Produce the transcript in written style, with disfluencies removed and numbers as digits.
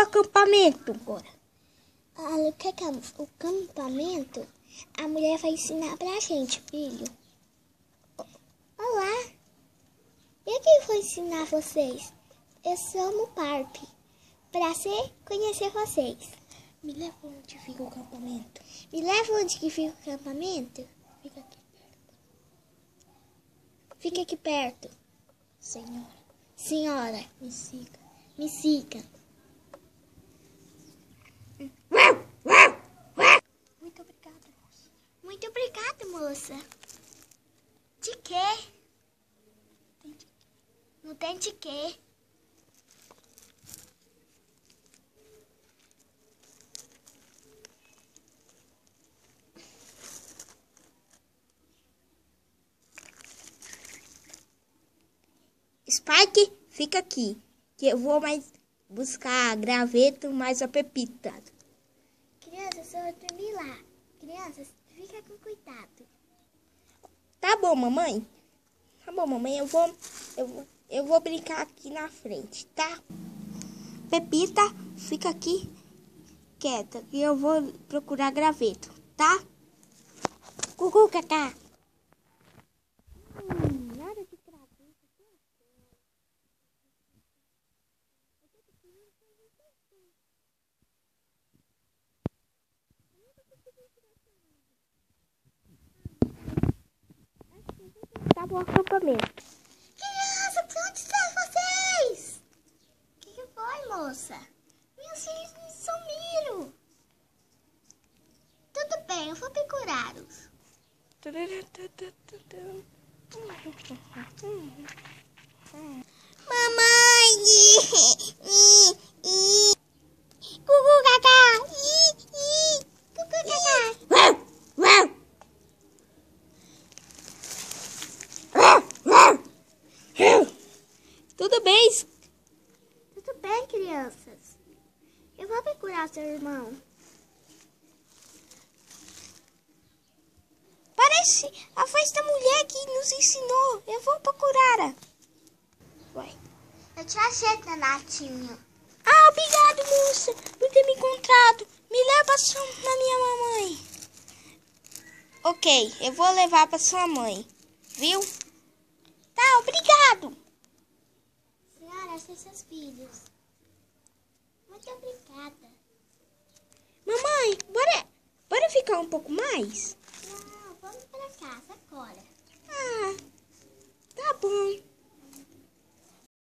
acampamento agora? Olha, o que é o acampamento? A mulher vai ensinar pra gente, filho. Olá! Eu que vou ensinar vocês. Eu sou o Parpe, pra conhecer vocês. Me leva onde fica o acampamento. Me leva onde que fica o acampamento? Fica aqui. Fica aqui perto. Senhora. Senhora, Me siga. me siga. Muito obrigada, moça. Muito obrigada, moça. De quê? Não tem de quê. Spike, fica aqui, que eu vou mais buscar graveto mais a pepita. Crianças, eu vou dormir lá. Crianças, fica com cuidado. Tá bom, mamãe? Tá bom, mamãe, eu vou brincar aqui na frente, tá? Pepita, fica aqui quieta, que eu vou procurar graveto, tá? Cucu, cacá. Nada de graveto. Tá bom, acampamento. Criança, onde estão vocês? O que foi, moça? Meus filhos me sumiram. Tudo bem, eu vou procurá-los. Mamãe! Cucu, cacá! Cucu, cacá! Tudo bem? Tudo bem, crianças? Eu vou procurar seu irmão. Parece a voz da mulher que nos ensinou. Eu vou procurar. Vai. Eu te achei, Renatinho. Ah, obrigado, moça, por ter me encontrado. Me leva na minha mamãe. Ok, eu vou levar para sua mãe. Viu? Tá, obrigado. Senhora, achei seus filhos. Muito obrigada. Mamãe, bora ficar um pouco mais?